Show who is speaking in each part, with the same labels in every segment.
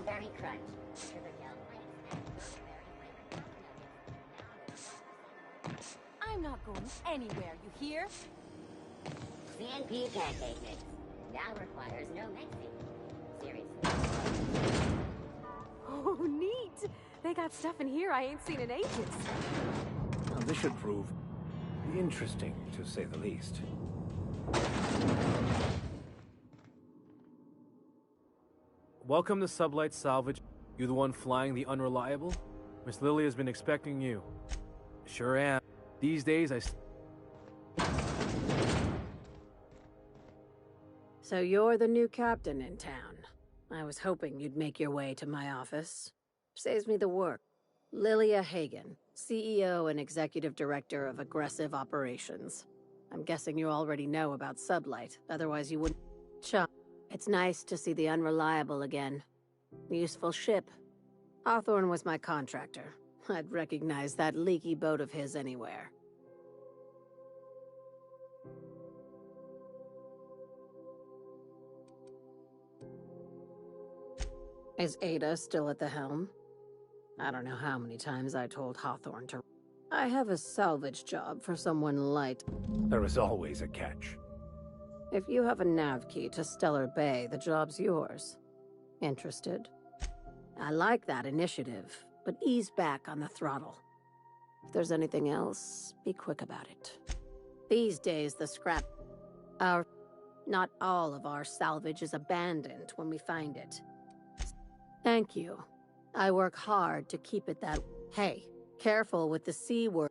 Speaker 1: blueberry crunch.
Speaker 2: I'm not going anywhere, you hear?
Speaker 1: CNP pancake mix. Now requires no mixing. Seriously.
Speaker 2: Oh, neat! They got stuff in here I ain't seen in ages.
Speaker 3: Now, this should prove interesting, to say the least. Welcome to Sublight Salvage. You the one flying the Unreliable? Miss Lily has been expecting you. Sure am. These days,
Speaker 4: So you're the new captain in town. I was hoping you'd make your way to my office. Saves me the work. Lilia Hagen, CEO and Executive Director of Aggressive Operations. I'm guessing you already know about Sublight, otherwise you wouldn't... Chuck, it's nice to see the Unreliable again. Useful ship. Hawthorne was my contractor. I'd recognize that leaky boat of his anywhere. Is Ada still at the helm? I don't know how many times I told Hawthorne to... I have a salvage job for someone light.
Speaker 3: there is always a catch.
Speaker 4: If you have a nav key to Stellar Bay, the job's yours. Interested? I like that initiative, but ease back on the throttle. If there's anything else, be quick about it. These days, the scrap... Not all of our salvage is abandoned when we find it. Thank you. I work hard to keep it that... Hey, careful with the C word.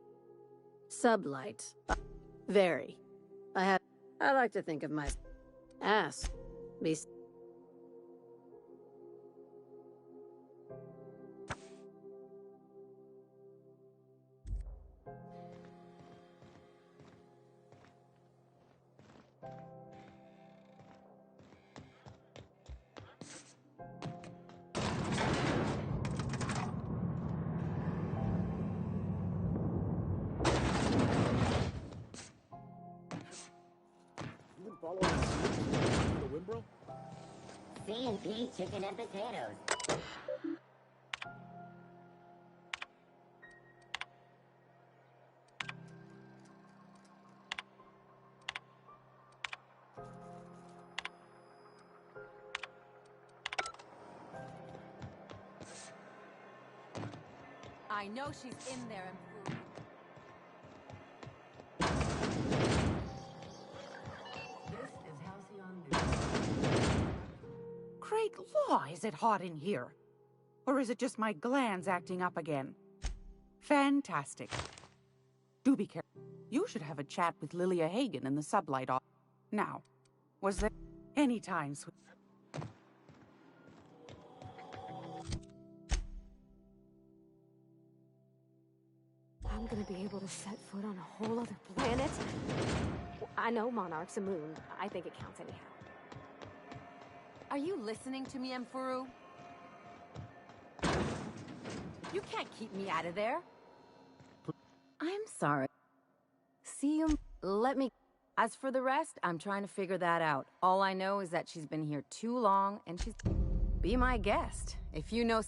Speaker 4: Sublight. Very. I like to think of my... Ask. Be...
Speaker 1: CNP chicken and potatoes.
Speaker 2: I know she's in there and food.
Speaker 5: Great law, is it hot in here? Or is it just my glands acting up again? Fantastic. Do be careful. You should have a chat with Lilia Hagen in the Sublight office. Now, was there any time...
Speaker 2: I'm gonna be able to set foot on a whole other planet? I know Monarch's a moon. I think it counts anyhow. Are you listening to me, Emfuru? You can't keep me out of there. I'm sorry. See you... Let me... As for the rest, I'm trying to figure that out. All I know is that she's been here too long, and she's... Be my guest. If you know...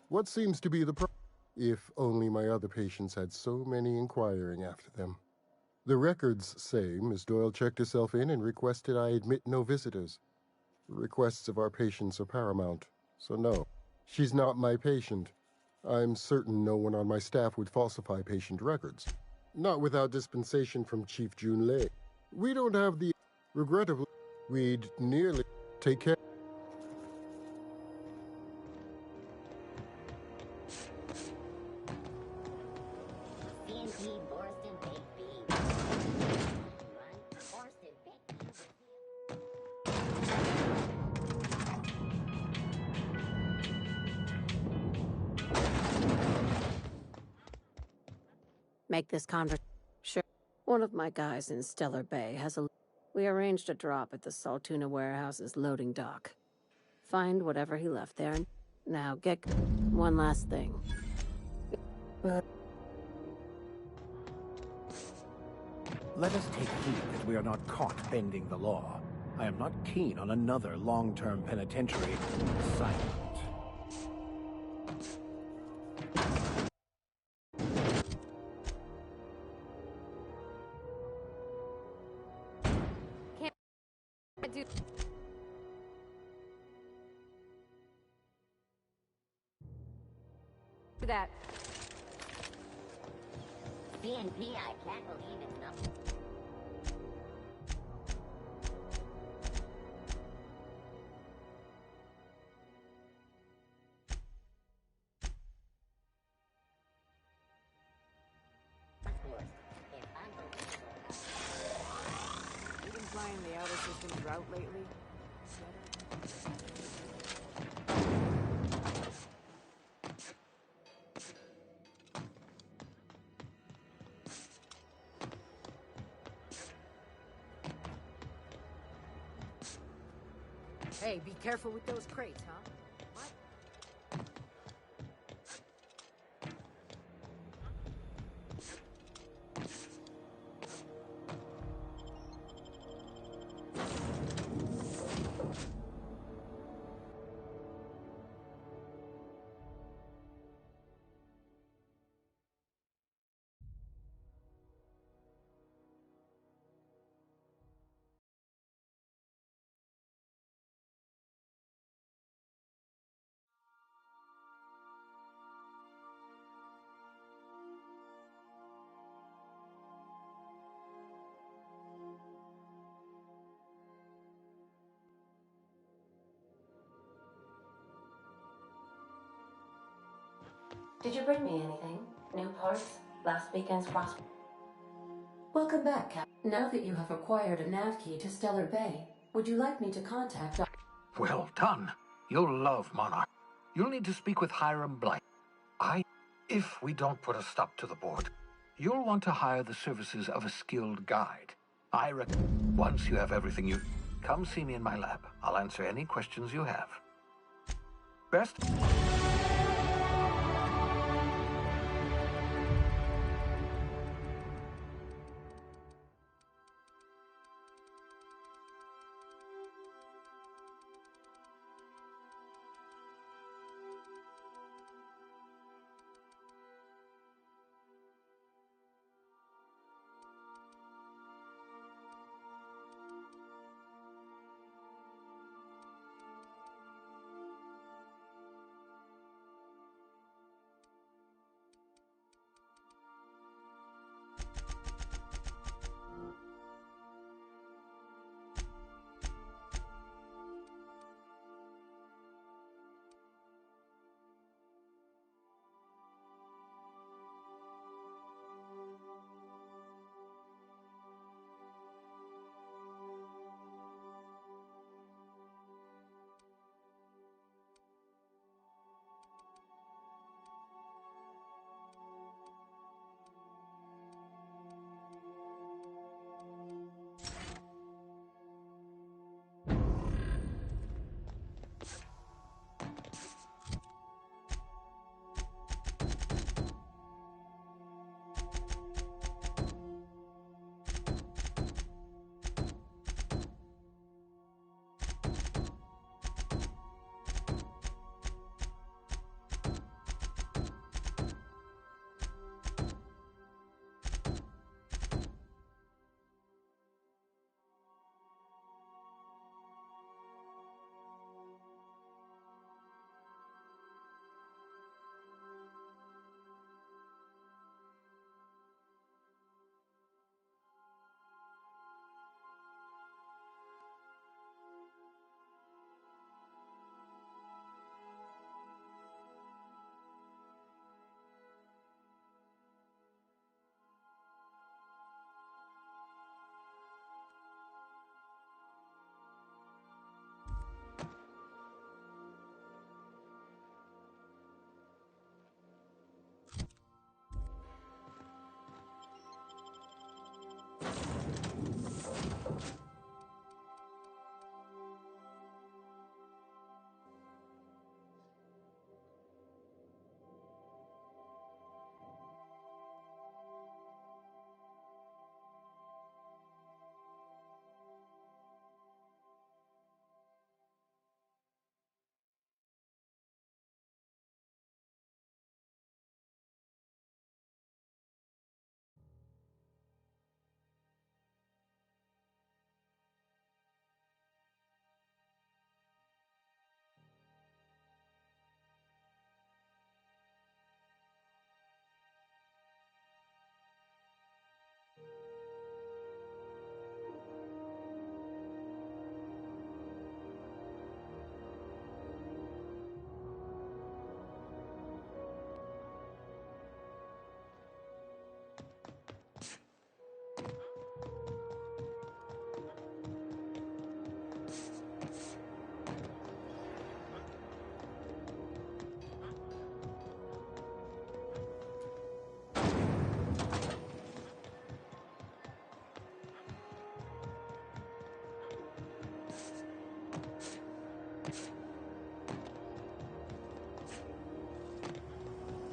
Speaker 6: What seems to be the problem? If only my other patients had so many inquiring after them. The records say Miss Doyle checked herself in and requested I admit no visitors. The requests of our patients are paramount, so no. She's not my patient. I'm certain no one on my staff would falsify patient records. Not without dispensation from Chief Junlei. We don't have the... Regrettably, we'd nearly... Take care...
Speaker 1: CNP Borston baked beans. Borston baked beans.
Speaker 4: Make this conversation. Sure. One of my guys in Stellar Bay has a... We arranged a drop at the Saltuna warehouse's loading dock. Find whatever he left there. Now get... One last thing.
Speaker 3: Let us take heed that we are not caught bending the law.
Speaker 7: I am not keen on another long-term penitentiary assignment.
Speaker 2: Can't do that.
Speaker 1: CNP, I can't believe it's not.
Speaker 5: You been flying the outer systems route lately?
Speaker 2: Hey, be careful with those crates, huh?
Speaker 4: Did you bring me anything? New parts? Last weekend's cross... Welcome back, Cap. Now that you have acquired a nav key to Stellar Bay, would you like me to contact...
Speaker 7: Well done. You'll love Monarch. You'll need to speak with Hiram Blight. If we don't put a stop to the board, you'll want to hire the services of a skilled guide. I reckon once you have everything you... Come see me in my lab. I'll answer any questions you have. Best...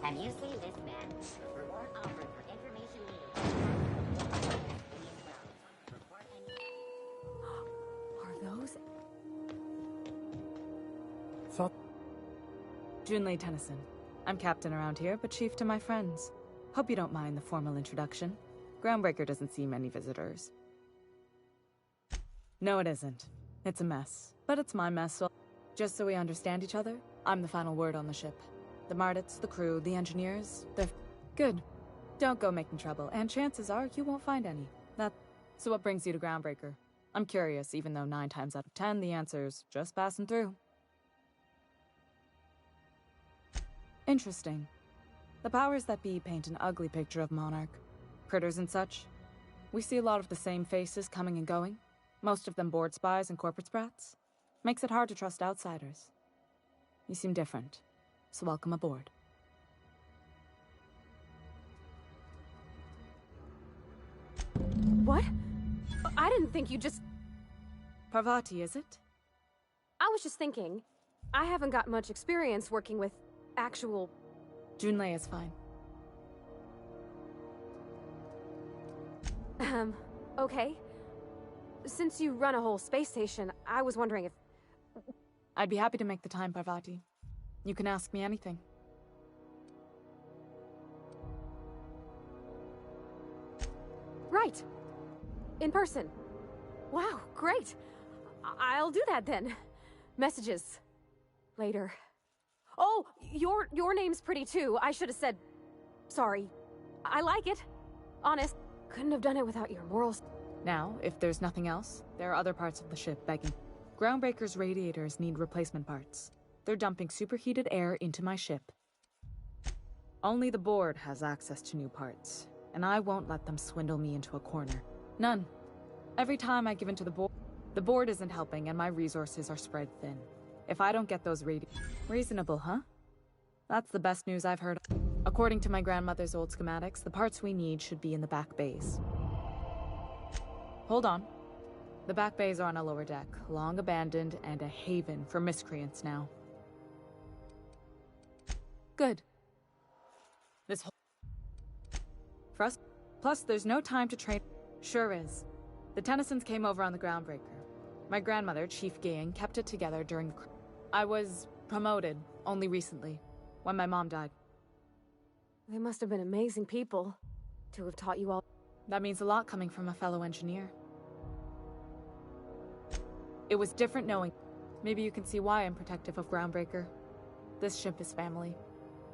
Speaker 1: Have you seen this man? Reward offered for information needed. Report any...
Speaker 2: Are those?
Speaker 3: Thought.
Speaker 8: Junlei Tennyson. I'm captain around here, but chief to my friends. Hope you don't mind the formal introduction. Groundbreaker doesn't see many visitors. No, it isn't. It's a mess. But it's my mess, so... Just so we understand each other, I'm the final word on the ship. The Mardits, the crew, the engineers, they're... Good. Don't go making trouble, and chances are you won't find any. So what brings you to Groundbreaker? I'm curious, even though 9 times out of 10 the answer's just passing through. Interesting. The powers that be paint an ugly picture of Monarch. Critters and such. We see a lot of the same faces coming and going. Most of them board spies and corporate sprats. Makes it hard to trust outsiders. You seem different, so welcome aboard.
Speaker 9: What? I didn't think you just...
Speaker 8: Parvati, is it?
Speaker 9: I was just thinking. I haven't got much experience working with actual...
Speaker 8: Junlei is fine.
Speaker 9: Okay. Since you run a whole space station, I was wondering if...
Speaker 8: I'd be happy to make the time, Parvati. You can ask me anything.
Speaker 9: Right. In person. Wow, great. I'll do that then. Messages. Later. Oh, your name's pretty too. I should have said... Sorry. I like it. Honest. Couldn't have done it without your morals.
Speaker 8: Now, if there's nothing else, there are other parts of the ship begging. Groundbreaker's radiators need replacement parts. They're dumping superheated air into my ship. Only the board has access to new parts, and I won't let them swindle me into a corner. None. Every time I give in to the board isn't helping and my resources are spread thin. If I don't get those Reasonable, huh? That's the best news I've heard. According to my grandmother's old schematics, the parts we need should be in the back bays. Hold on. The back bays are on a lower deck, long abandoned and a haven for miscreants now. Good. This whole... For us? Plus, there's no time to train... Sure is. The Tennysons came over on the Groundbreaker. My grandmother, Chief Gayan, kept it together during the... I was promoted only recently, when my mom died.
Speaker 9: They must have been amazing people to have taught you all.
Speaker 8: That means a lot coming from a fellow engineer. It was different knowing. Maybe you can see why I'm protective of Groundbreaker. This ship is family.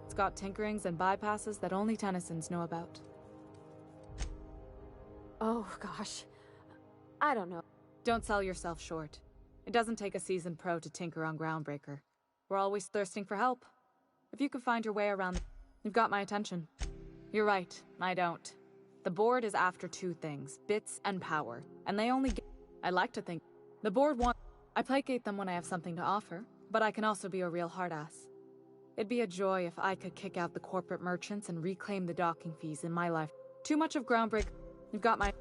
Speaker 8: It's got tinkerings and bypasses that only Tennysons know about.
Speaker 9: Oh, gosh. I don't know.
Speaker 8: Don't sell yourself short. It doesn't take a seasoned pro to tinker on Groundbreaker. We're always thirsting for help. If you could find your way around, you've got my attention. You're right, I don't. The board is after 2 things, bits and power, and they only get... I like to think... The board wants... I placate them when I have something to offer, but I can also be a real hard-ass. It'd be a joy if I could kick out the corporate merchants and reclaim the docking fees in my life. Too much of Groundbreaker... You've got my...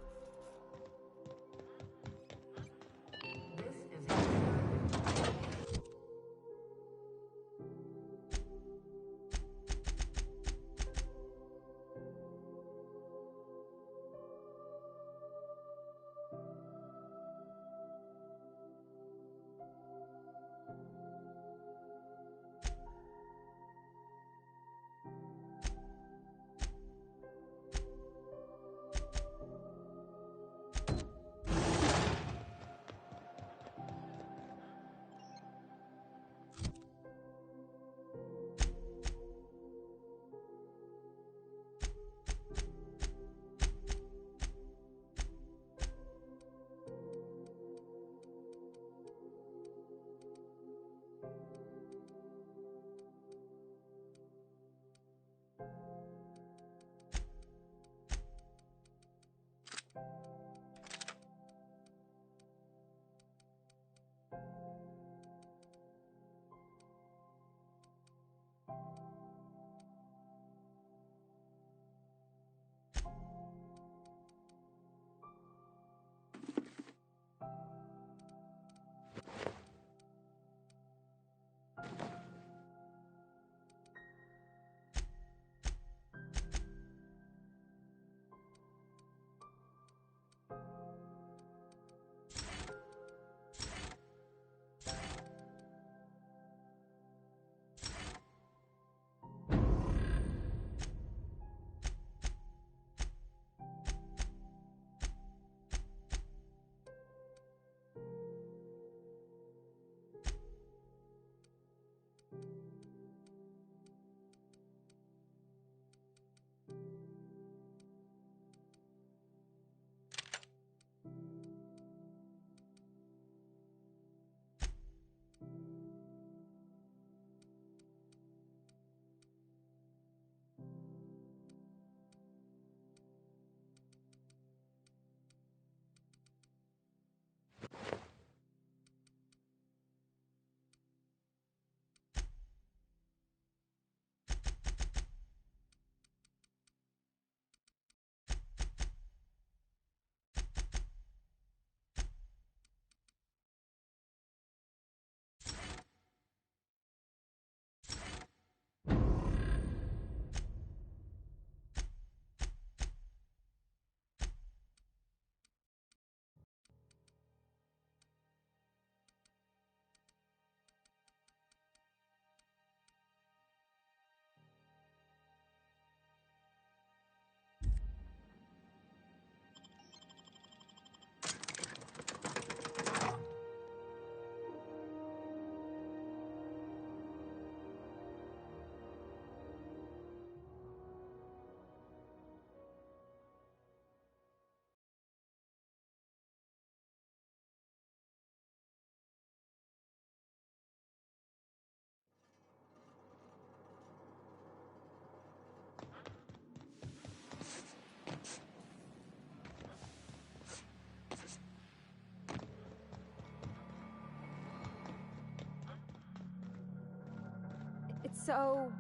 Speaker 9: so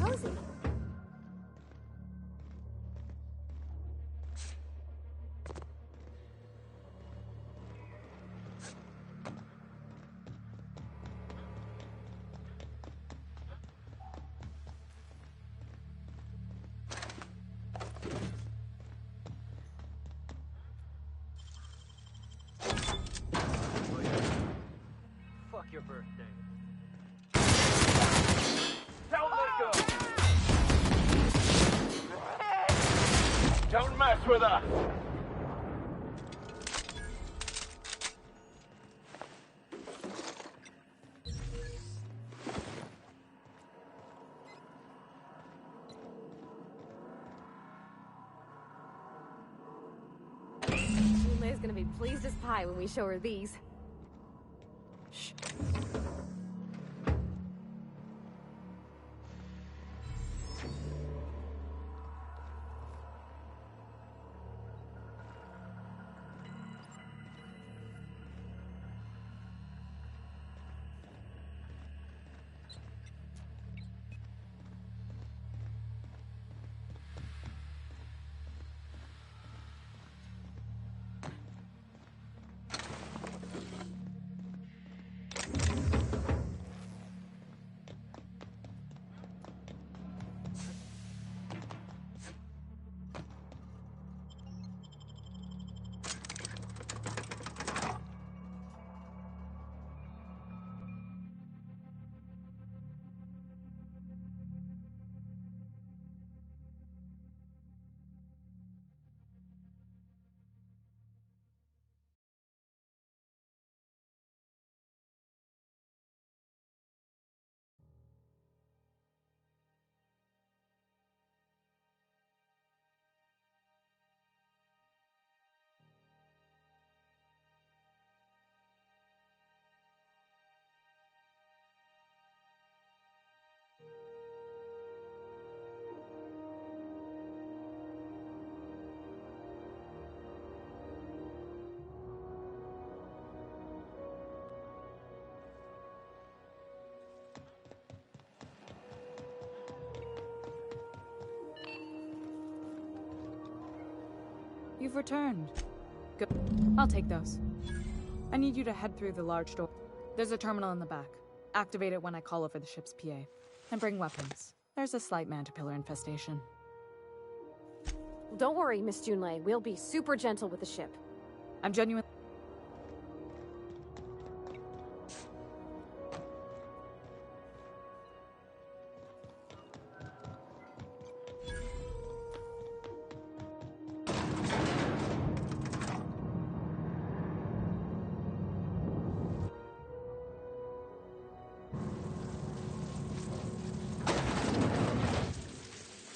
Speaker 9: cozy.
Speaker 3: Fuck your birthday. Don't let go! Don't mess with us!
Speaker 9: Julia's gonna be pleased as pie when we show her these. Shh.
Speaker 8: You've returned. Good. I'll take those. I need you to head through the large door. There's a terminal in the back. Activate it when I call over the ship's PA. And bring weapons. There's a slight mantipillar infestation.
Speaker 9: Don't worry, Miss Junlei. We'll be super gentle with the ship.
Speaker 8: I'm genuine.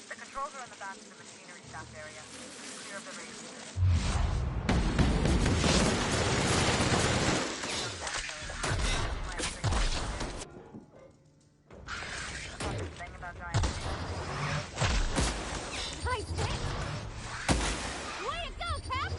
Speaker 10: The controls are in the back of the machinery staff area. Clear of the radiators. Thing about giant.
Speaker 9: Nice hit! Way to go, Cap!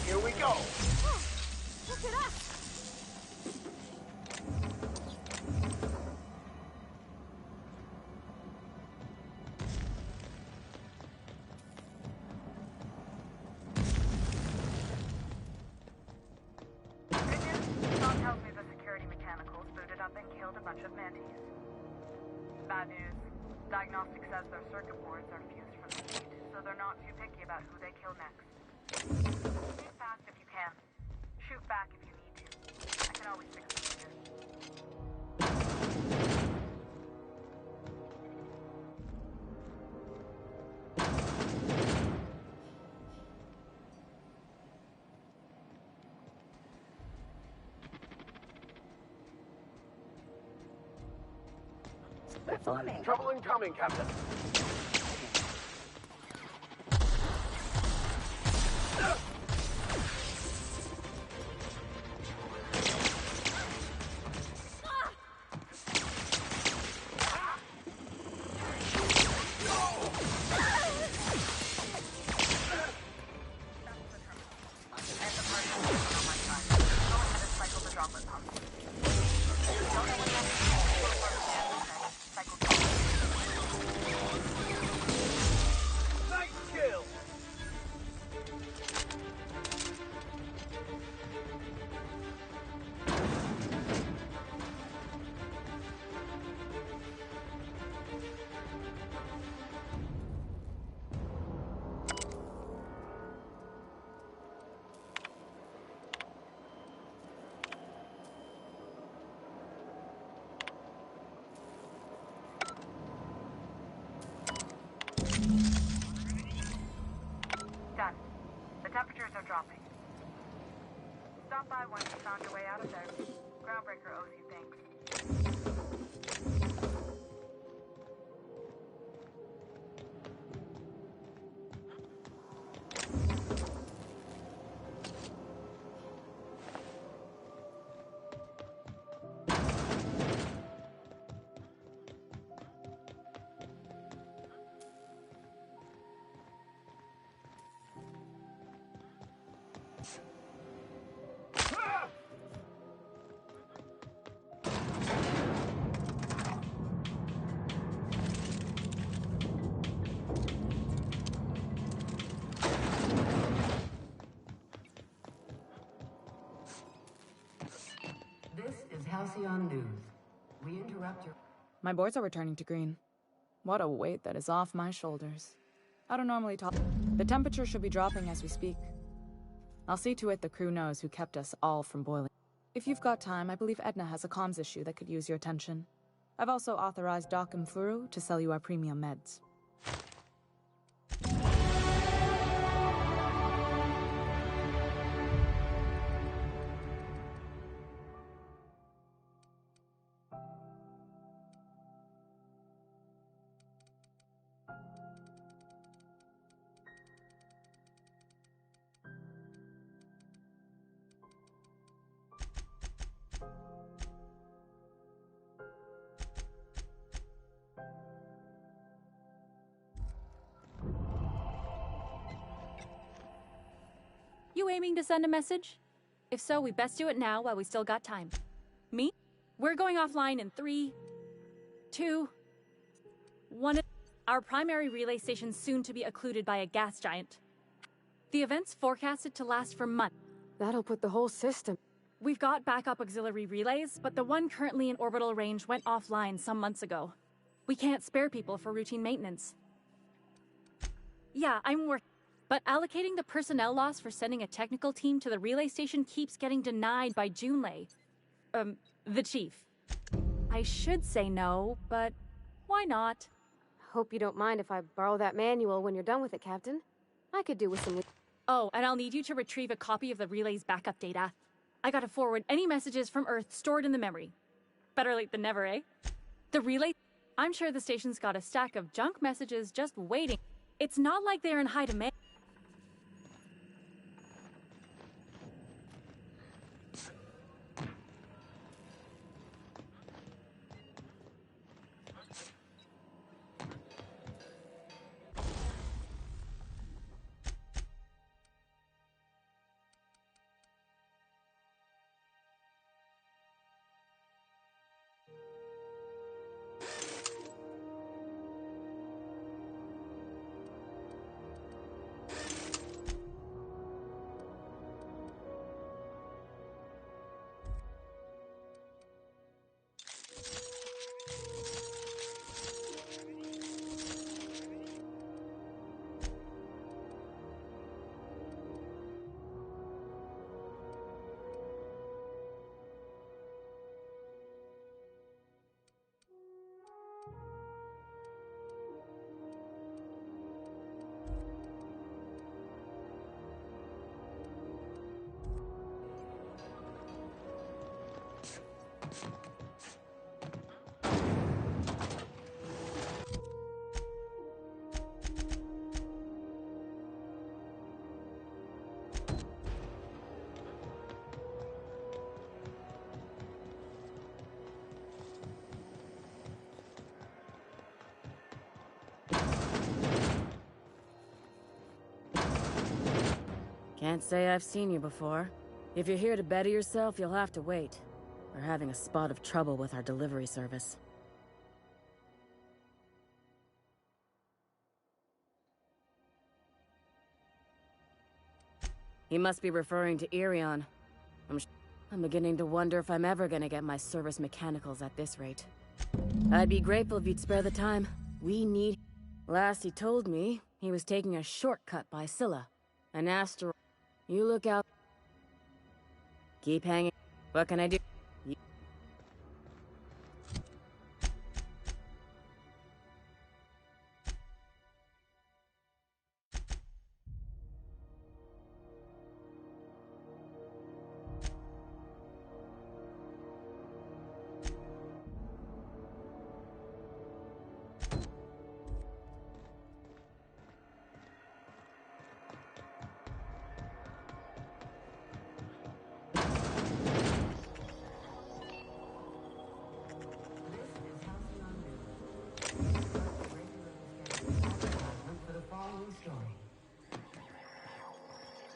Speaker 3: Here we go!
Speaker 9: Look at us!
Speaker 10: Good news, Sean tells me the security mechanicals booted up and killed a bunch of mantis. Bad news, diagnostic says their circuit boards are fused from the heat, so they're not too picky about who they kill next. Shoot fast if you can. Shoot back if you need to. I can always fix it later.
Speaker 1: Performing.
Speaker 11: Trouble incoming, Captain.
Speaker 10: Done. The temperatures are dropping. Stop by once you found your way out of there. Groundbreaker owes you thanks.
Speaker 2: This is Halcyon News. We interrupt your...
Speaker 8: My boards are returning to green. What a weight that is off my shoulders. I don't normally talk. The temperature should be dropping as we speak. I'll see to it the crew knows who kept us all from boiling. If you've got time, I believe Edna has a comms issue that could use your attention. I've also authorized Doc and Furu to sell you our premium meds.
Speaker 12: You aiming to send a message? If so, we best do it now while we still got time. Me? We're going offline in 3, 2, 1. Our primary relay station's soon to be occluded by a gas giant. The event's forecasted to last for months.
Speaker 9: That'll put the whole system.
Speaker 12: We've got backup auxiliary relays, but the one currently in orbital range went offline some months ago. We can't spare people for routine maintenance. Yeah, I'm working. But allocating the personnel loss for sending a technical team to the relay station keeps getting denied by Junlei. The chief. I should say no, but why not?
Speaker 9: Hope you don't mind if I borrow that manual when you're done with it, Captain. I could do with some...
Speaker 12: Oh, and I'll need you to retrieve a copy of the relay's backup data. I gotta forward any messages from Earth stored in the memory. Better late than never, eh? The relay... I'm sure the station's got a stack of junk messages just waiting. It's not like they're in high demand.
Speaker 2: Can't say I've seen you before. If you're here to better yourself, you'll have to wait. We're having a spot of trouble with our delivery service. He must be referring to Irion. I'm beginning to wonder if I'm ever gonna get my service mechanicals at this rate. I'd be grateful if you'd spare the time. We need... Last he told me, he was taking a shortcut by Scylla. An asteroid. You look out. Keep hanging. What can I do?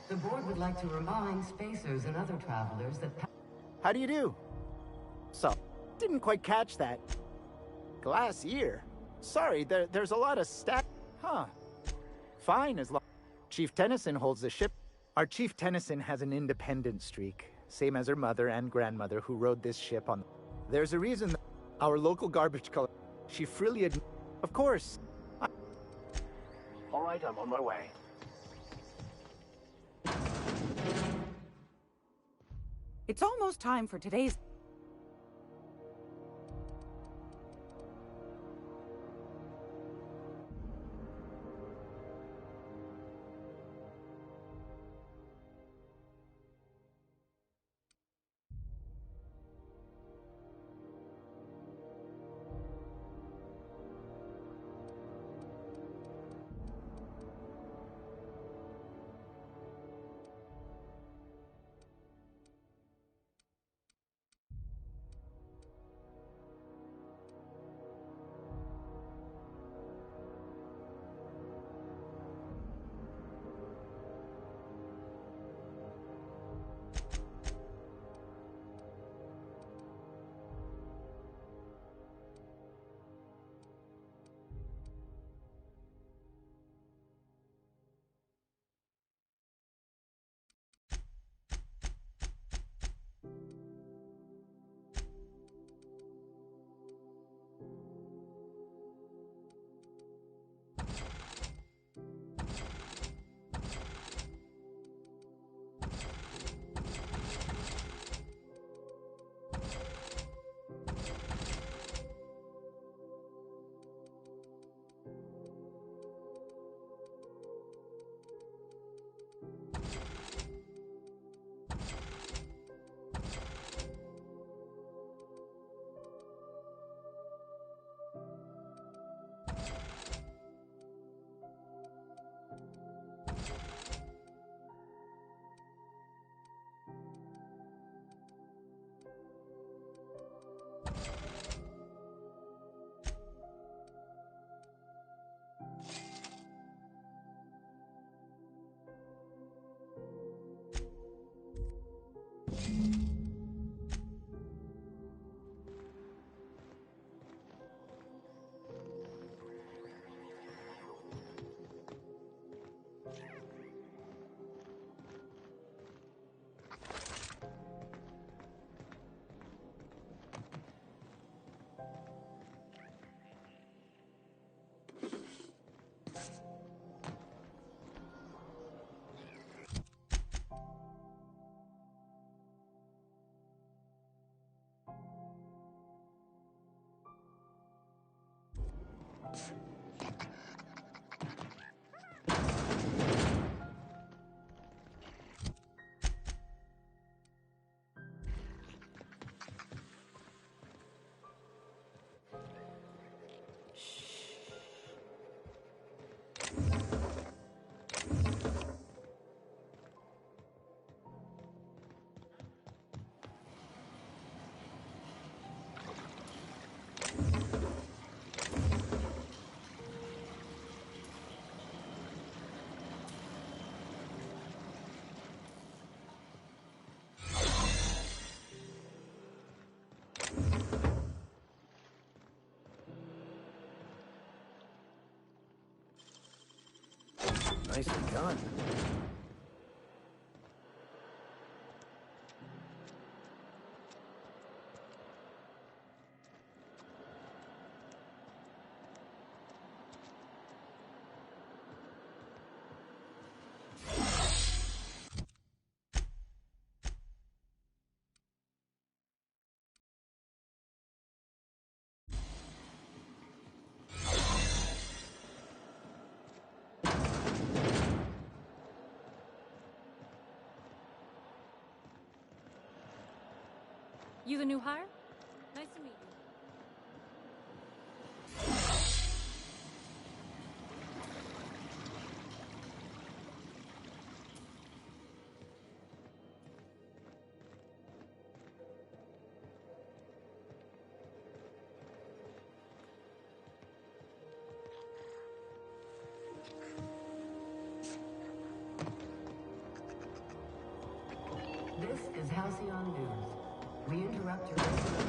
Speaker 11: The board would like to remind spacers and other travelers that...
Speaker 13: How do you do? So, didn't quite catch that. Glass ear? Sorry, there's a lot of Huh. Fine, as long... Chief Tennyson holds the ship. Our Chief Tennyson has an independent streak, same as her mother and grandmother who rode this ship on... There's a reason that our local garbage collector... She freely Of course.
Speaker 7: All right, I'm on my way.
Speaker 5: It's almost time for today's...
Speaker 3: Nicely done.
Speaker 12: You the new hire? Nice to meet you.
Speaker 11: This is Halcyon News. We interrupt your regular...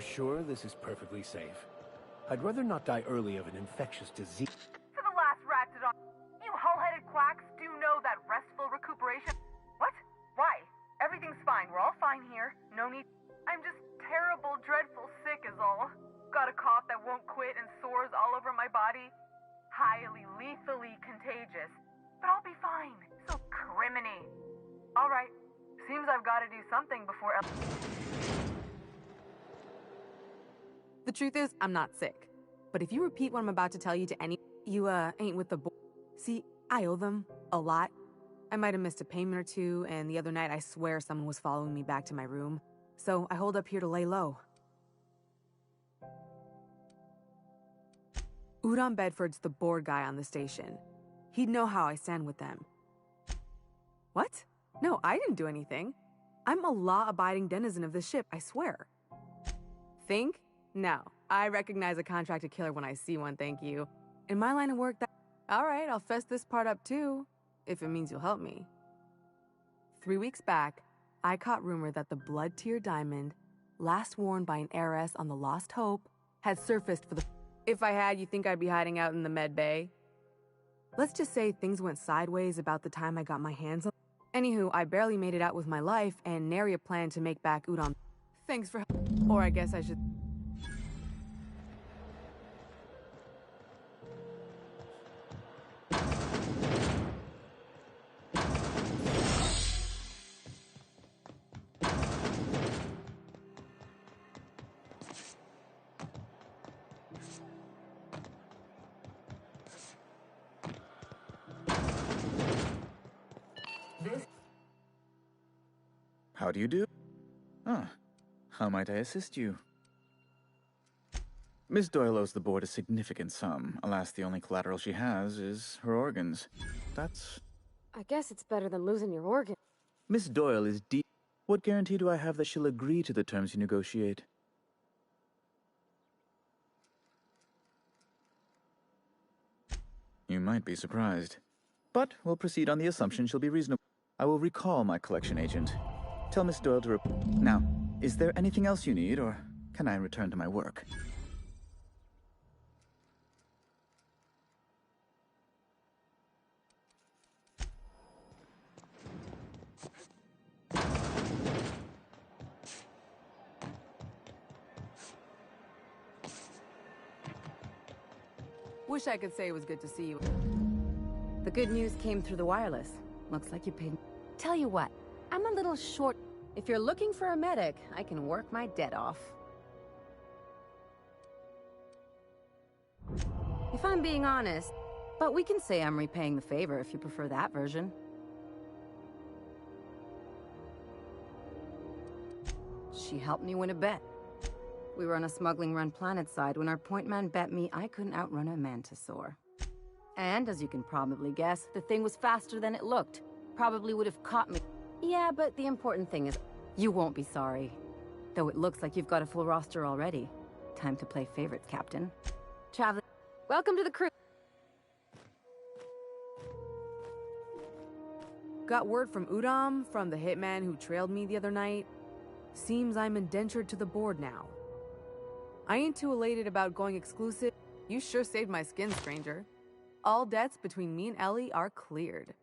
Speaker 14: sure this is perfectly safe? I'd rather not die early of an infectious disease.
Speaker 10: For the last rat to die. You hull-headed quacks do know that restful recuperation... What? Why? Everything's fine. We're all fine here. No need... I'm just terrible, dreadful sick is all. Got a cough that won't quit and sores all over my body. Highly, lethally contagious. But I'll be fine. So criminy. Alright. Seems I've got to do something before...
Speaker 15: The truth is, I'm not sick. But if you repeat what I'm about to tell you to any... You, ain't with the board. See, I owe them a lot. I might have missed a payment or two, and the other night I swear someone was following me back to my room. So I hold up here to lay low. Udon Bedford's the board guy on the station. He'd know how I stand with them. What? No, I didn't do anything. I'm a law-abiding denizen of this ship, I swear. Think? No. I recognize a contracted killer when I see one, thank you. In my line of work, that... Alright, I'll fess this part up too, if it means you'll help me. 3 weeks back, I caught rumor that the Blood Tier diamond, last worn by an heiress on the Lost Hope, had surfaced for the... If I had, you think I'd be hiding out in the med bay? Let's just say things went sideways about the time I got my hands on... Anywho, I barely made it out with my life, and nary a plan to make back Udon. Thanks for... Or I guess I should...
Speaker 16: How do you do? Ah, how might I assist you? Miss Doyle owes the board a significant sum. Alas, the only collateral she has is her organs. That's...
Speaker 9: I guess it's better than losing your organ.
Speaker 16: Miss Doyle is deep. What guarantee do I have that she'll agree to the terms you negotiate? You might be surprised. But we'll proceed on the assumption she'll be reasonable. I will recall my collection agent. Tell Miss Doyle to Now, is there anything else you need, or can I return to my work?
Speaker 15: Wish I could say it was good to see you.
Speaker 2: The good news came through the wireless. Looks like you paid... Tell you what, I'm a little short. If you're looking for a medic, I can work my debt off. If I'm being honest, but we can say I'm repaying the favor if you prefer that version. She helped me win a bet. We were on a smuggling run planetside when our point man bet me I couldn't outrun a mantisaur. And, as you can probably guess, the thing was faster than it looked. Probably would have caught me. Yeah, but the important thing is, you won't be sorry. Though it looks like you've got a full roster already. Time to play favorites, Captain. Traveling.
Speaker 9: Welcome to the crew.
Speaker 15: Got word from Udom, from the hitman who trailed me the other night. Seems I'm indentured to the board now. I ain't too elated about going exclusive. You sure saved my skin, stranger. All debts between me and Ellie are cleared.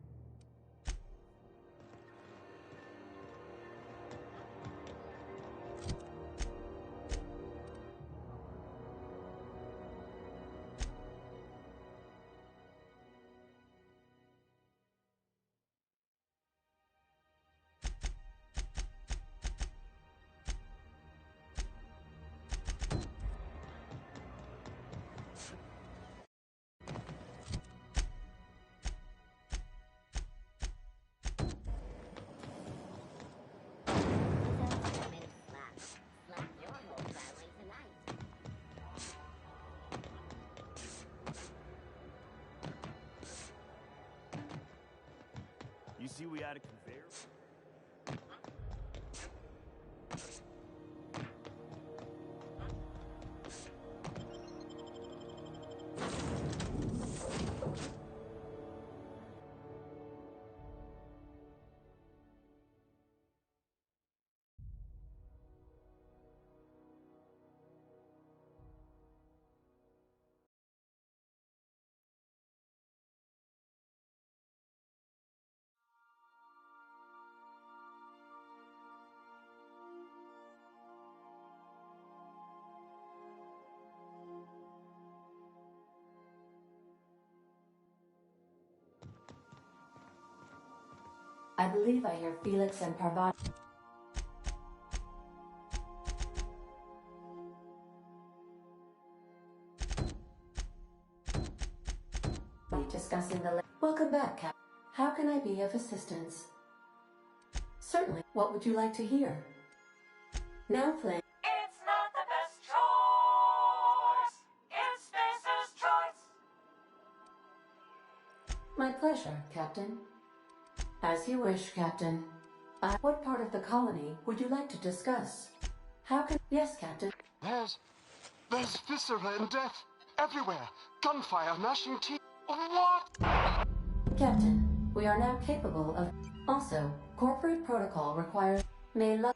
Speaker 17: You see we had a conveyor? I believe I hear Felix and Parvati discussing the... Welcome back, Cap. How can I be of assistance? Certainly. What would you like to hear? Now playing.
Speaker 18: It's not the best choice. It's Spacer's choice.
Speaker 17: My pleasure, Captain. As you wish, Captain. What part of the colony would you like to discuss? How can... Yes, Captain.
Speaker 19: There's viscera and death everywhere. Gunfire, gnashing teeth. What?
Speaker 17: Captain, we are now capable of... Also, corporate protocol requires... May love...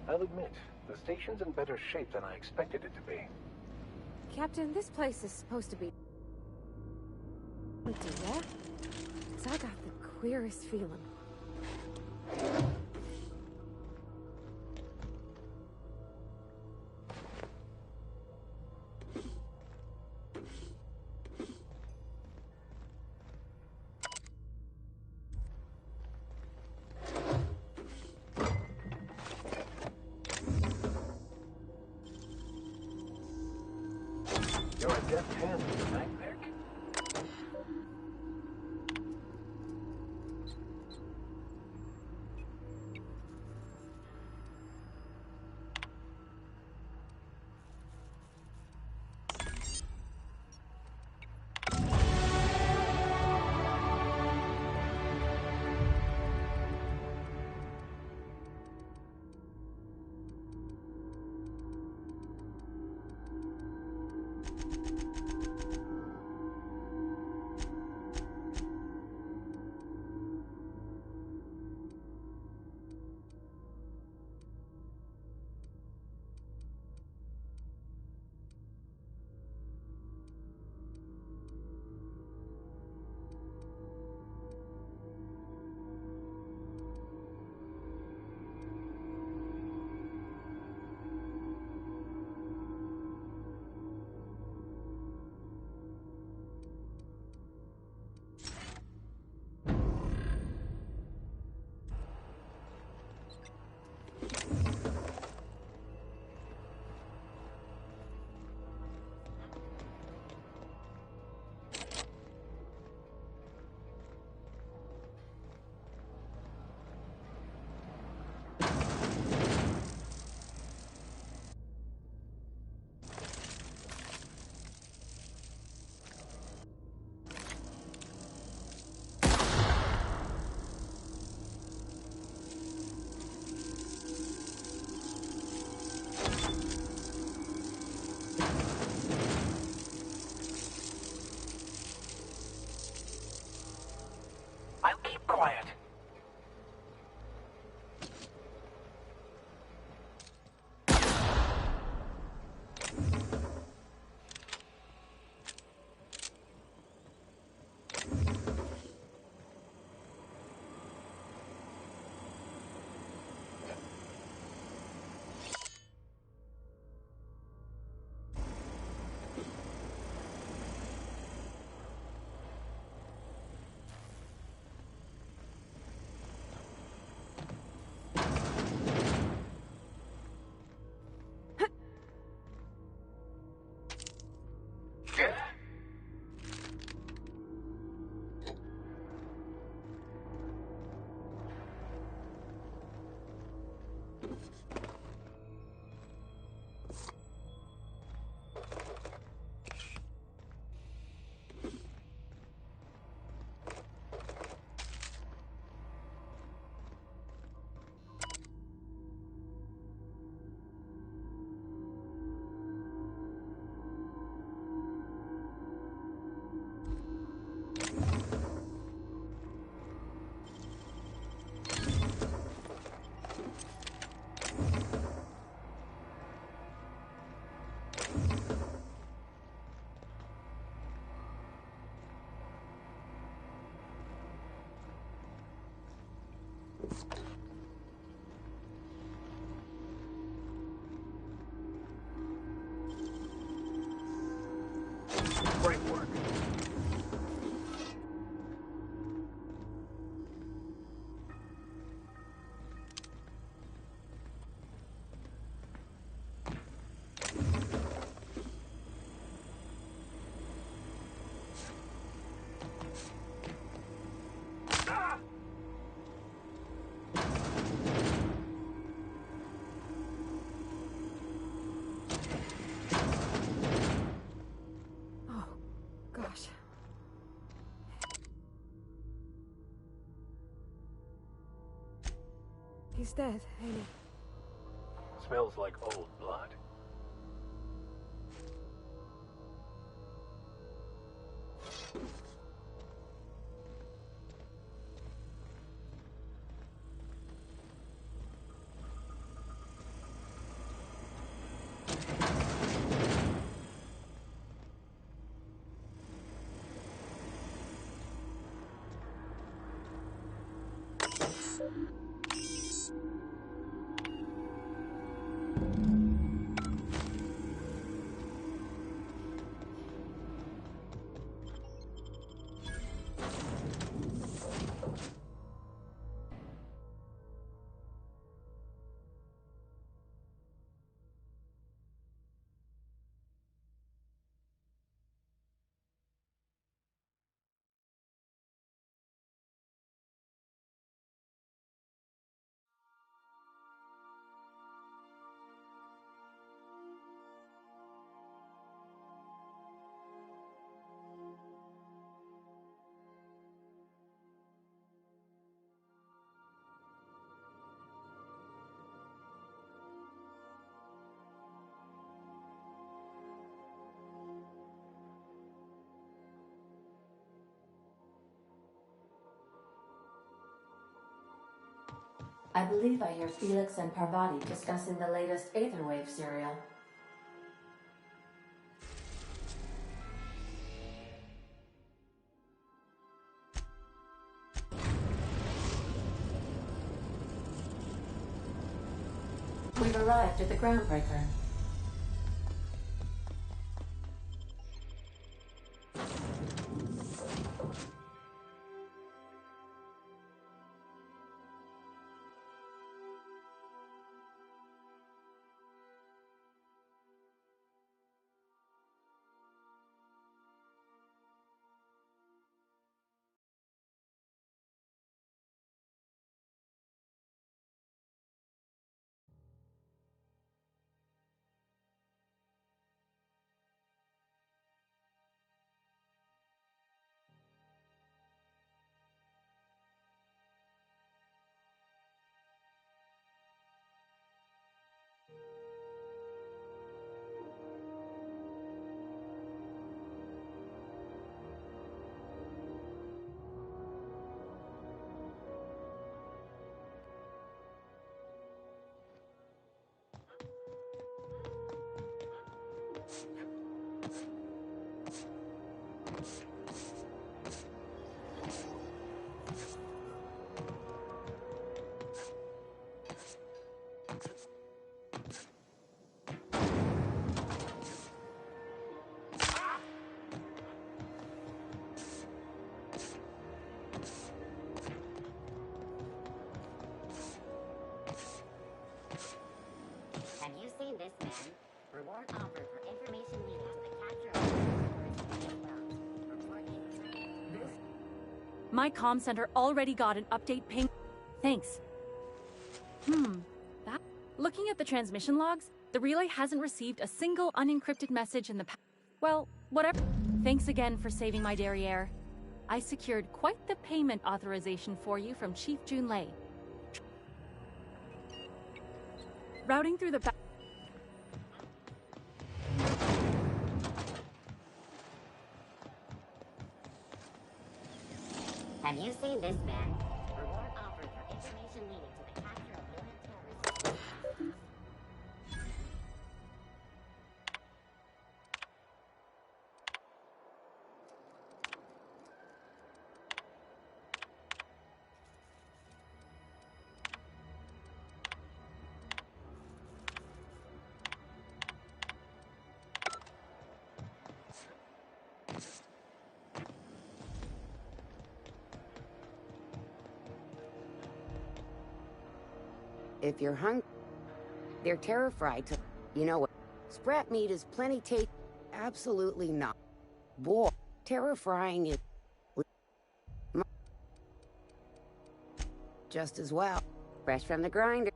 Speaker 14: I'll admit, the station's in better shape than I expected it to be.
Speaker 9: Captain, this place is supposed to be empty, yeah? 'Cause I got the queerest feeling.
Speaker 14: You're a deft hand with the knife pick. Great work.
Speaker 9: Gosh. He's dead, ain't he?
Speaker 14: Smells like old blood.
Speaker 17: I believe I hear Felix and Parvati discussing the latest Aetherwave serial. We've arrived at the groundbreaker.
Speaker 1: Have you seen this man? Reward offered for information leading to the capture of the Reporting.
Speaker 12: My comm center already got an update ping. Thanks. That. Looking at the transmission logs, the relay hasn't received a single unencrypted message in the past. Well, whatever. Thanks again for saving my derriere. I secured quite the payment authorization for you from Chief Junlei. Routing through the back.
Speaker 1: Have you seen this man? Reward offered for information leading to the capture of Lunar terrorists.
Speaker 20: If you're hungry, they're terrified to... You know what? Sprat meat is plenty tasty. Absolutely not. Boy, terrifying is... Just as well. Fresh from the grinder.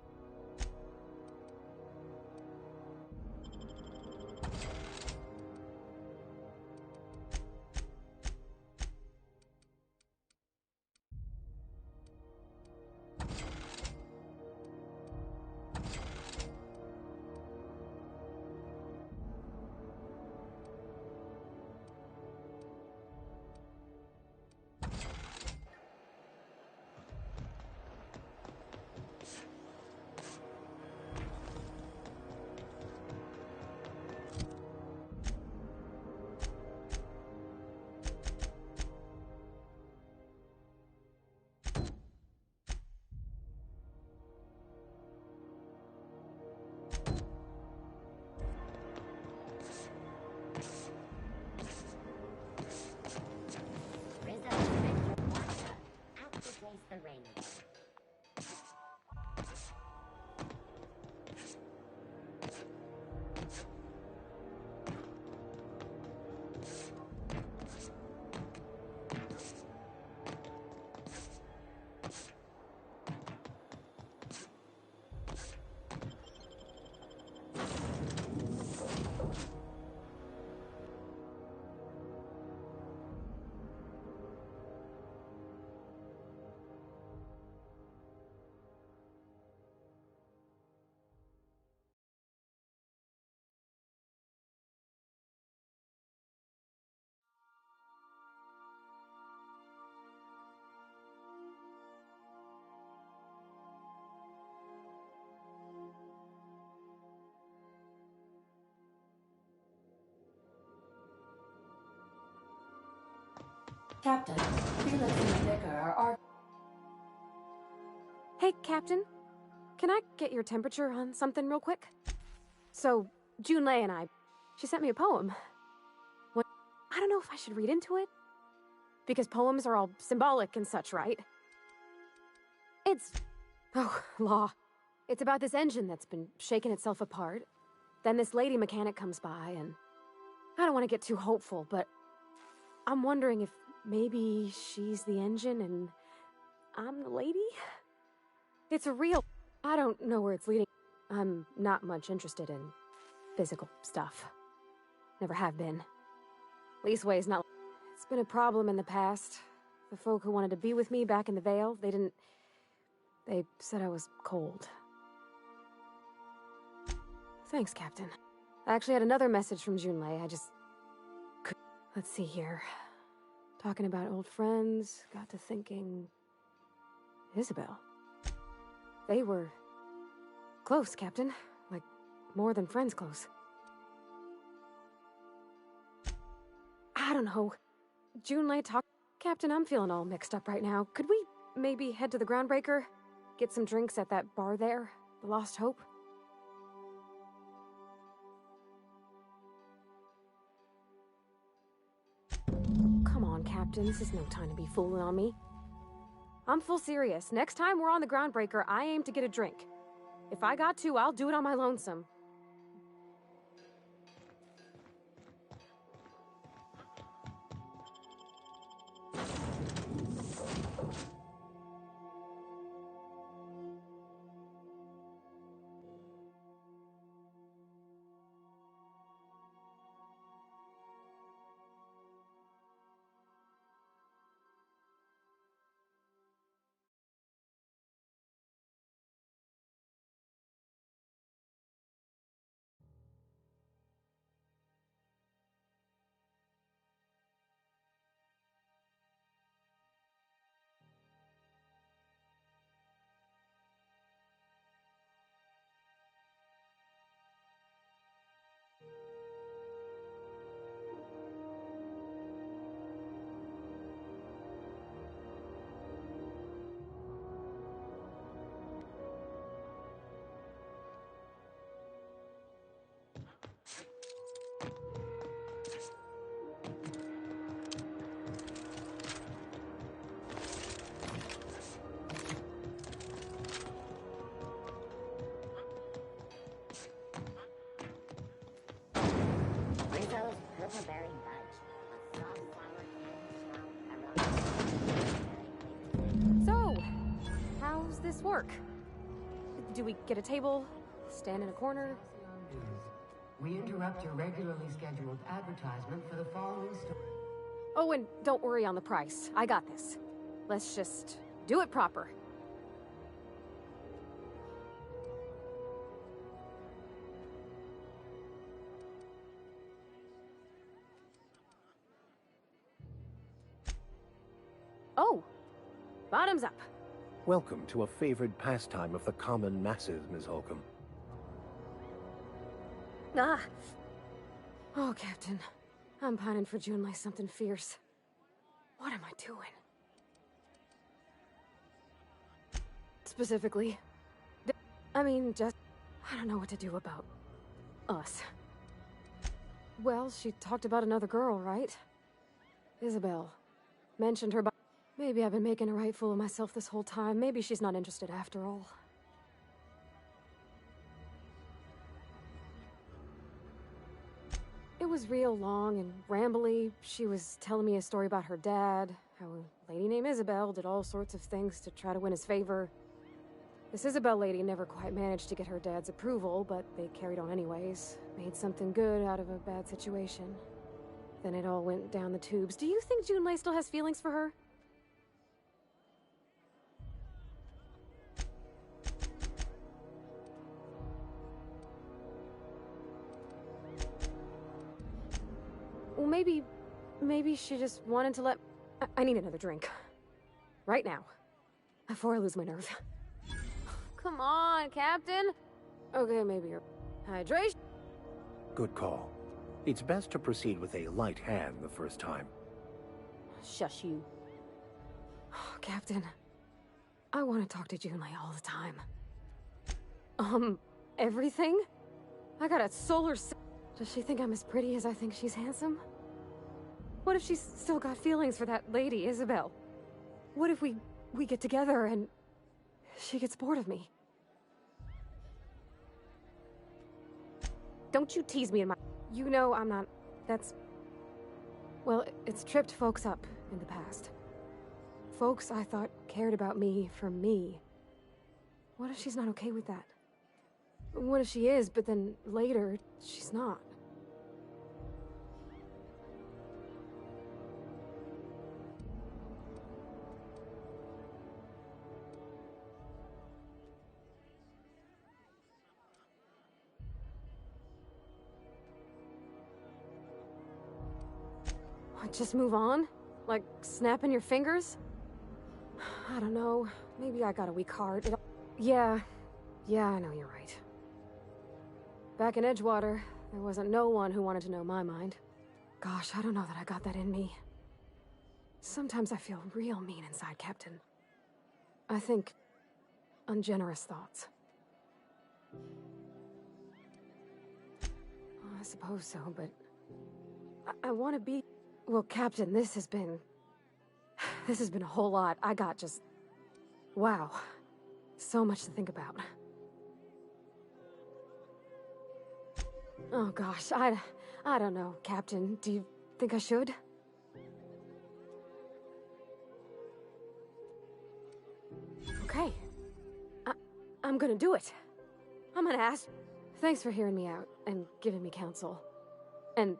Speaker 1: The rain.
Speaker 17: Captain, Felix and Vicar are...
Speaker 9: Hey, Captain. Can I get your temperature on something real quick? So, Junlei and I... She sent me a poem. I don't know if I should read into it. Because poems are all symbolic and such, right? It's... Oh, law. It's about this engine that's been shaking itself apart. Then this lady mechanic comes by and... I don't want to get too hopeful, but... I'm wondering if maybe she's the engine and I'm the lady? It's a real... I don't know where it's leading. I'm not much interested in physical stuff. Never have been. Leastways, not... It's been a problem in the past. The folk who wanted to be with me back in the Vale, they didn't... They said I was cold. Thanks, Captain. I actually had another message from Junlei. I just... Let's see here. Talking about old friends, got to thinking... Isabel. They were... close, Captain. Like, more than friends close. I don't know. Junlei talked... Captain, I'm feeling all mixed up right now. Could we maybe head to the Groundbreaker? Get some drinks at that bar there? The Lost Hope? Come on, Captain. This is no time to be fooling on me. I'm full serious. Next time we're on the Groundbreaker, I aim to get a drink. If I got to, I'll do it on my lonesome. does this work? Do we get a table? Stand in a corner?
Speaker 11: We interrupt your regularly scheduled advertisement for the following story.
Speaker 9: Oh, and don't worry on the price. I got this. Let's just do it proper. Oh, bottoms up.
Speaker 14: Welcome to a favored pastime of the common masses, Ms. Holcomb.
Speaker 9: Ah. Oh, Captain. I'm pining for June like something fierce. What am I doing? Specifically. I mean, just... I don't know what to do about... us. Well, she talked about another girl, right? Isabel. Mentioned her, but... Maybe I've been making a right fool of myself this whole time. Maybe she's not interested after all. It was real long and rambly. She was telling me a story about her dad, how a lady named Isabel did all sorts of things to try to win his favor. This Isabel lady never quite managed to get her dad's approval, but they carried on anyways. Made something good out of a bad situation. Then it all went down the tubes. Do you think Junlei still has feelings for her? Well, maybe she just wanted to let... I need another drink. Right now. Before I lose my nerve. Come on, Captain! Okay, maybe your hydration...
Speaker 14: Good call. It's best to proceed with a light hand the first time.
Speaker 9: Shush you. Captain, I want to talk to Junlei all the time. Everything? I got a solar... Does she think I'm as pretty as I think she's handsome? What if she's still got feelings for that lady, Isabel? What if we get together and she gets bored of me? Don't you tease me in my... You know I'm not... That's... Well, it's tripped folks up in the past. Folks I thought cared about me for me. What if she's not okay with that? What if she is, but then later, she's not? What, just move on? Like, snapping your fingers? I don't know. Maybe I got a weak heart. Yeah, I know you're right. Back in Edgewater, there wasn't no one who wanted to know my mind. Gosh, I don't know that I got that in me. Sometimes I feel real mean inside, Captain. I think ungenerous thoughts. I suppose so, but I want to be... Well, Captain, this has been a whole lot. I got just... Wow. So much to think about. Oh gosh, I don't know, Captain. Do you think I should? Okay. I'm gonna do it. I'm gonna ask... Thanks for hearing me out and giving me counsel. And...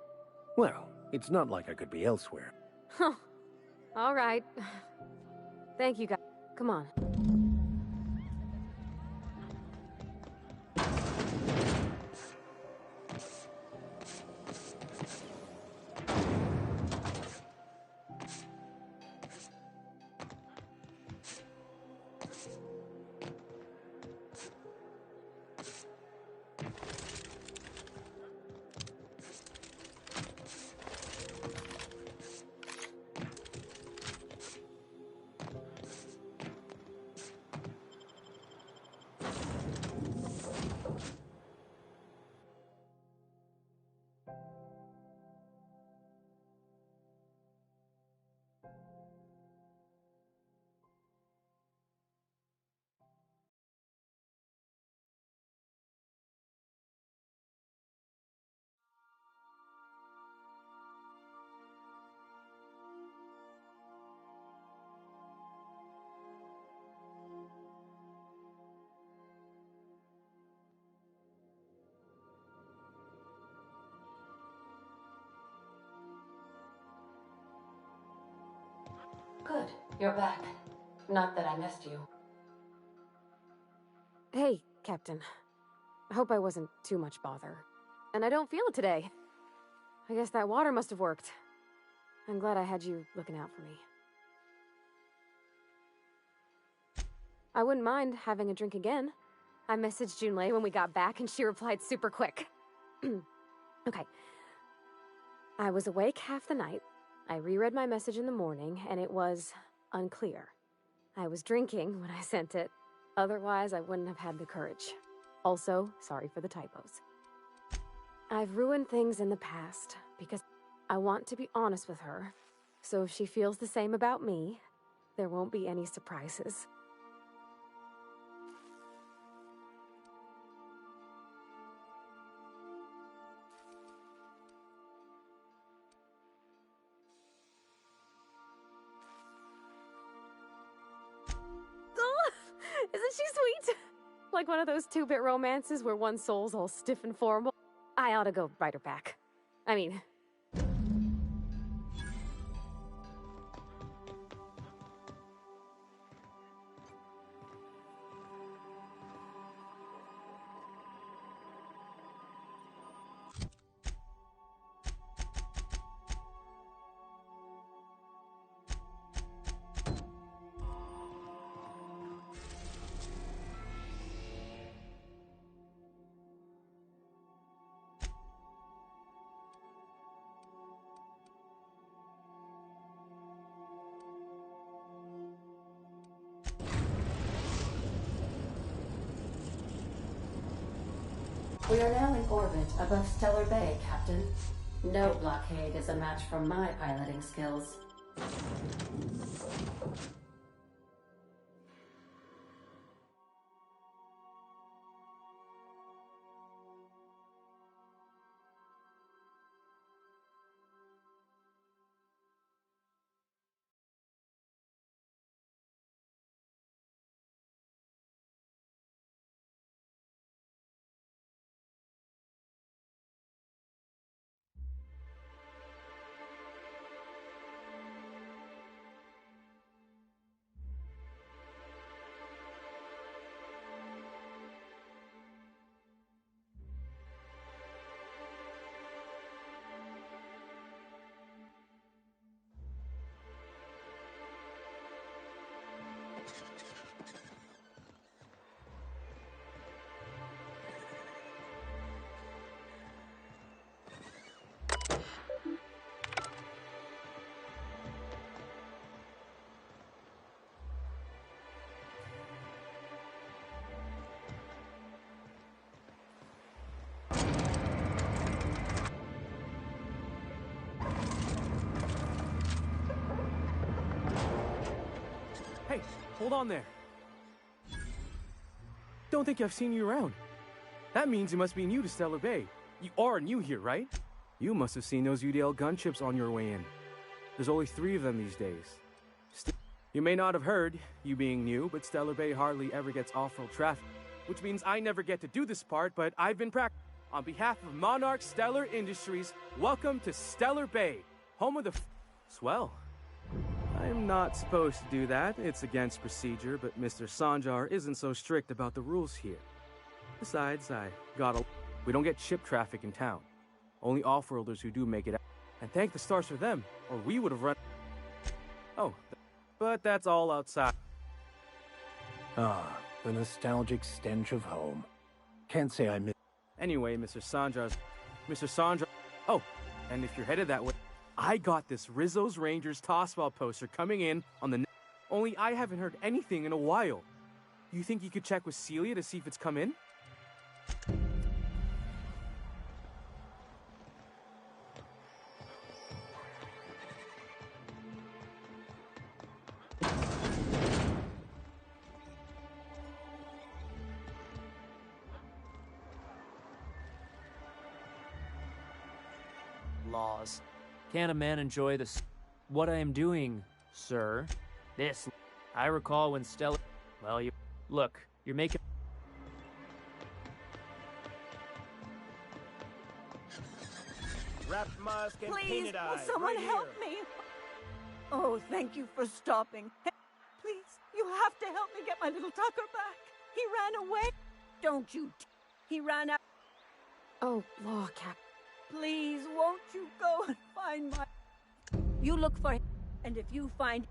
Speaker 14: Well, it's not like I could be elsewhere.
Speaker 9: Huh. All right. Thank you, guys. Come on.
Speaker 17: Good, you're back. Not that I missed you.
Speaker 9: Hey, Captain. I hope I wasn't too much bother. And I don't feel it today. I guess that water must have worked. I'm glad I had you looking out for me. I wouldn't mind having a drink again. I messaged Junlei when we got back and she replied super quick. Okay. I was awake half the night. I reread my message in the morning and it was unclear. I was drinking when I sent it. Otherwise, I wouldn't have had the courage. Also, sorry for the typos. I've ruined things in the past because I want to be honest with her. So if she feels the same about me, there won't be any surprises. Isn't she sweet? Like one of those 2-bit romances where one soul's all stiff and formal. I ought to go write her back. I mean...
Speaker 17: We are now in orbit above Stellar Bay, Captain. No blockade is a match for my piloting skills.
Speaker 3: Hey, hold on there. Don't think I've seen you around. That means you must be new to Stellar Bay. You are new here, right? You must have seen those UDL gunships on your way in. There's only 3 of them these days. You may not have heard, you being new, but Stellar Bay hardly ever gets off-road traffic. Which means I never get to do this part, but I've been practicing. On behalf of Monarch Stellar Industries, welcome to Stellar Bay, home of the swell. I'm not supposed to do that. It's against procedure, but Mr. Sanjar isn't so strict about the rules here. Besides, we don't get ship traffic in town. Only off-worlders who do make it out. And thank the stars for them, or we would have run... Oh, but that's all outside.
Speaker 14: Ah, the nostalgic stench of home. Can't say I miss...
Speaker 3: Anyway, Mr. Sandra... Oh, and if you're headed that way, I got this Rizzo's Rangers Tossball poster coming in on the... Only I haven't heard anything in a while. You think you could check with Celia to see if it's come in?
Speaker 21: Laws. Can a man enjoy this? What I am doing, sir? This. I recall when Stella... Well, you... Look, you're making...
Speaker 14: Wrapped mask and
Speaker 5: Please,
Speaker 14: painted
Speaker 5: will
Speaker 14: eyes.
Speaker 5: someone
Speaker 14: right
Speaker 5: help
Speaker 14: here.
Speaker 5: me?
Speaker 6: Oh, thank you for stopping. Please, you have to help me get my little Tucker back. He ran away. Don't you? He ran out.
Speaker 9: Oh, law, Cap.
Speaker 6: Please, won't you go and find my... You look for him, and if you find...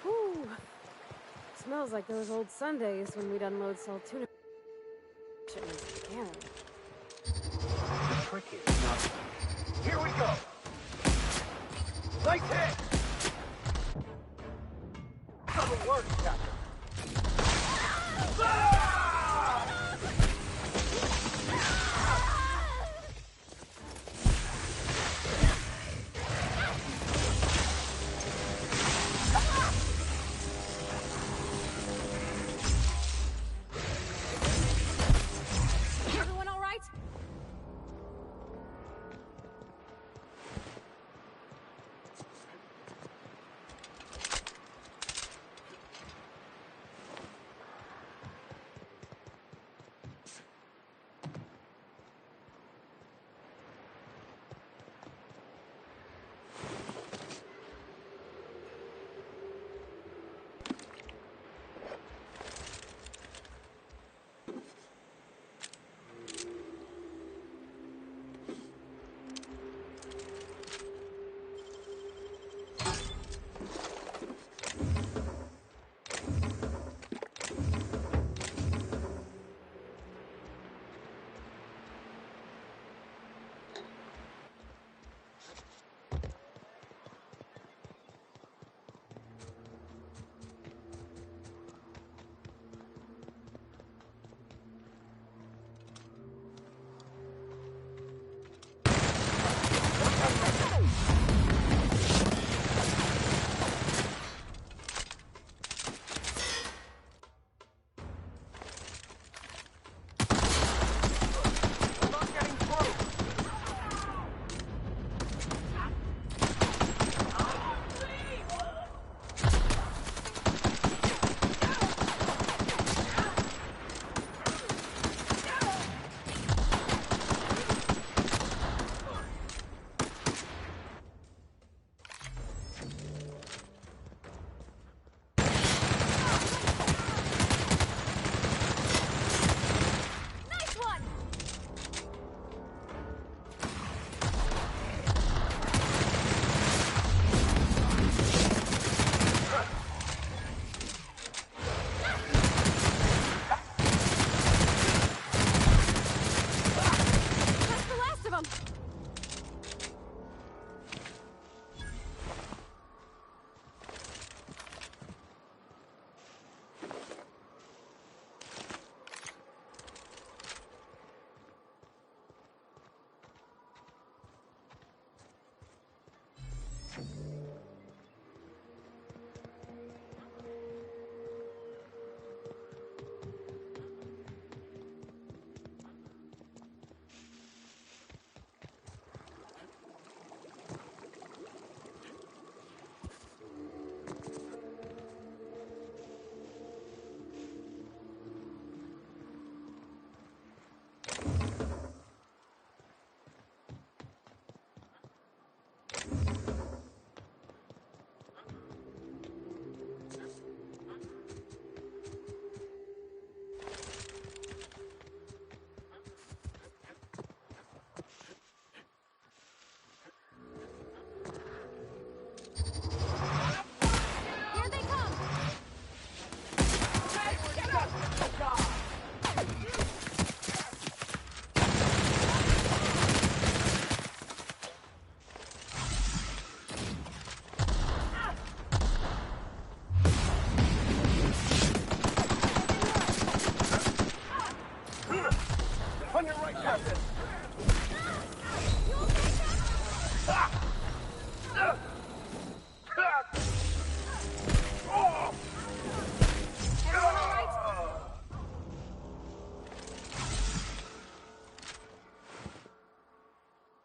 Speaker 9: Whew. Smells like those old Sundays when we'd unload salt tuna shipments again.
Speaker 14: The trick is not... Here we go! Nice hit! Doesn't work, Captain.
Speaker 9: Everyone all right?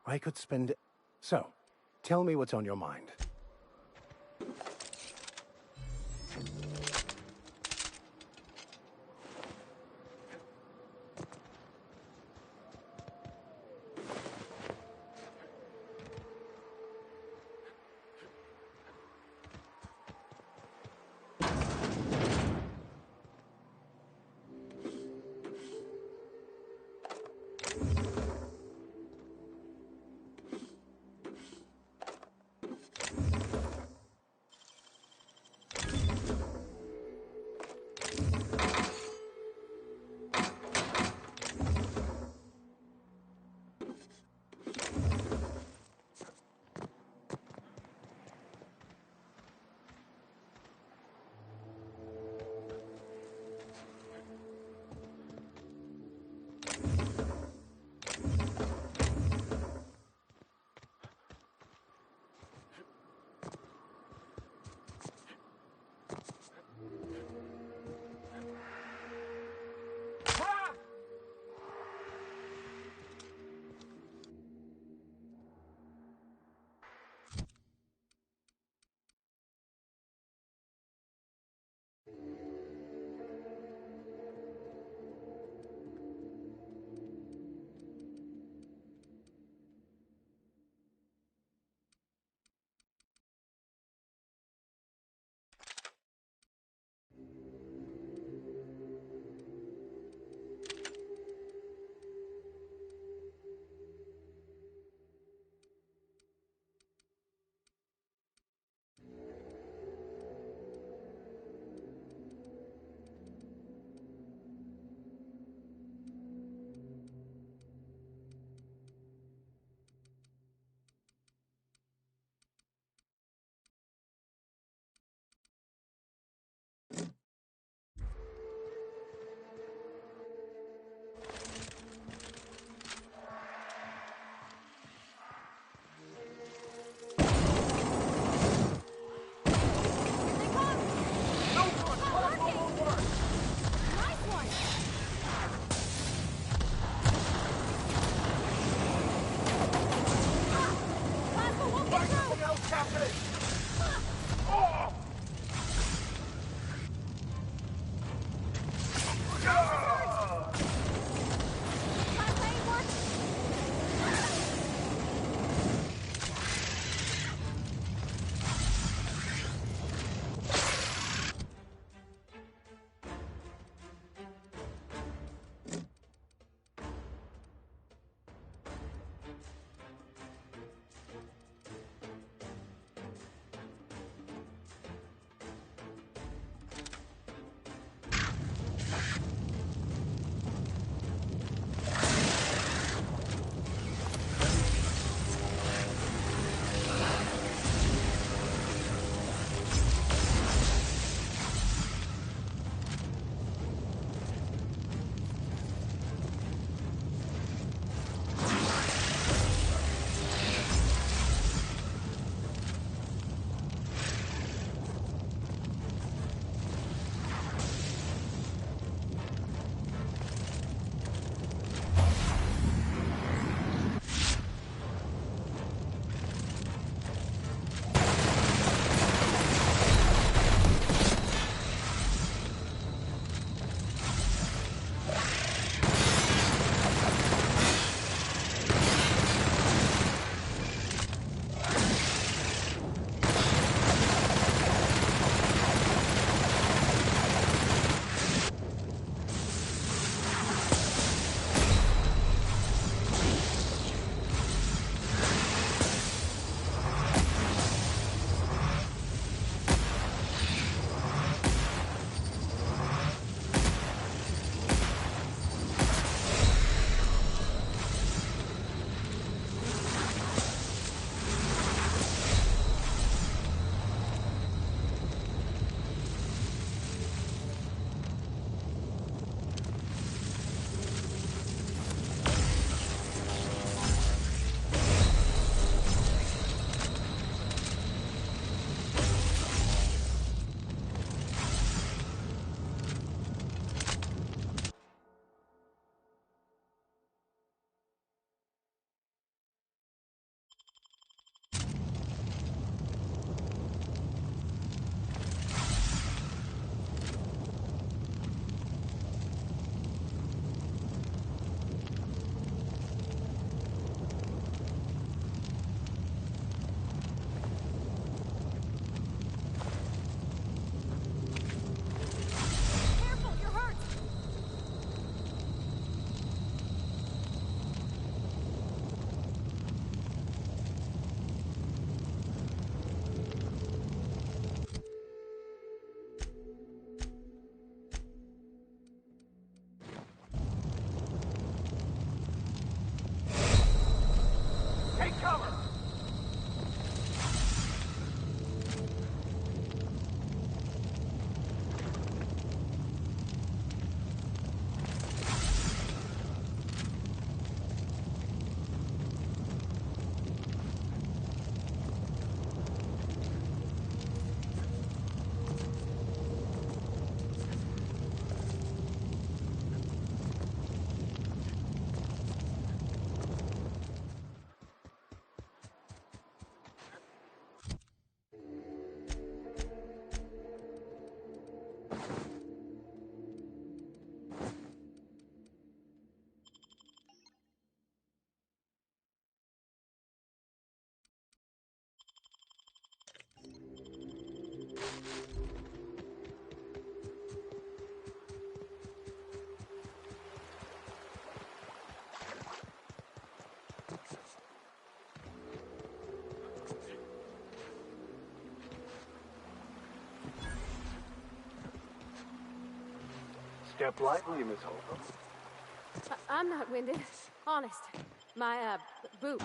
Speaker 14: I could spend... So, tell me what's on your mind. Step lightly, Miss Holcomb.
Speaker 9: I'm not winded. Honest. My, boot.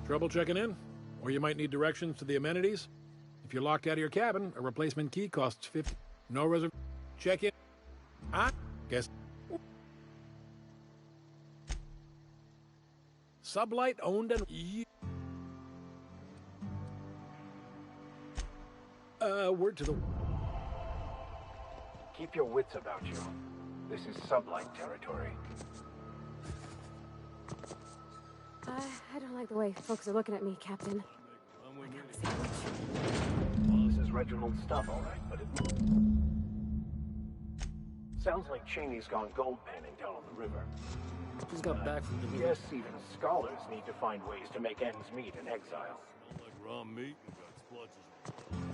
Speaker 4: Trouble checking in? Or you might need directions to the amenities? If you're locked out of your cabin, a replacement key costs 50. No reservation. Check in. Huh? Guess. Sublight owned and... word to the...
Speaker 14: Keep your wits about you. This is sublight territory.
Speaker 9: I don't like the way folks are looking at me, Captain.
Speaker 14: Well, this is Reginald's stuff, all right, but it... Sounds like Cheney's gone gold panning down on the river.
Speaker 21: Just got back from the...
Speaker 14: Yes, even scholars need to find ways to make ends meet in exile.
Speaker 22: Smell like raw meat and got splotches of blood.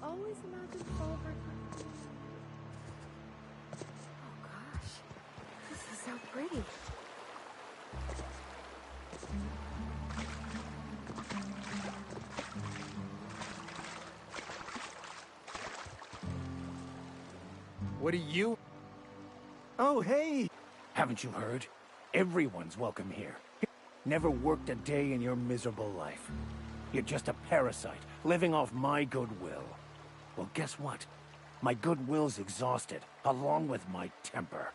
Speaker 9: Always imagine Fulbert. Oh gosh, this is so pretty.
Speaker 13: What do you... Oh, hey!
Speaker 14: Haven't you heard? Everyone's welcome here. Never worked a day in your miserable life. You're just a parasite, living off my goodwill. Well, guess what? My goodwill's exhausted, along with my temper.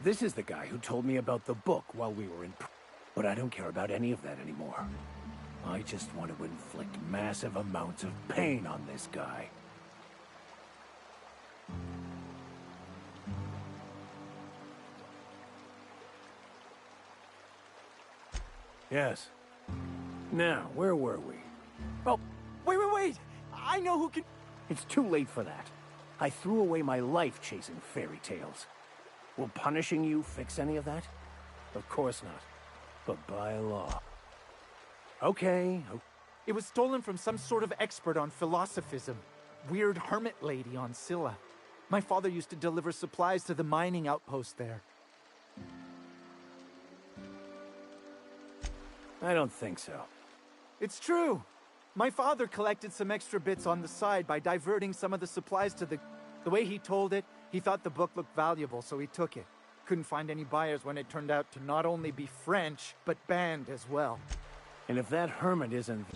Speaker 14: This is the guy who told me about the book while we were in... But I don't care about any of that anymore. I just want to inflict massive amounts of pain on this guy. Yes. Now, where were we? Oh,
Speaker 13: Wait! I know who can...
Speaker 14: It's too late for that. I threw away my life chasing fairy tales. Will punishing you fix any of that? Of course not. But by law. Okay.
Speaker 13: It was stolen from some sort of expert on philosophism. Weird hermit lady on Scylla. My father used to deliver supplies to the mining outpost there.
Speaker 14: I don't think so.
Speaker 13: It's true. My father collected some extra bits on the side by diverting some of the supplies to the... The way he told it, he thought the book looked valuable, so he took it. Couldn't find any buyers when it turned out to not only be French, but banned as well.
Speaker 14: And if that hermit isn't...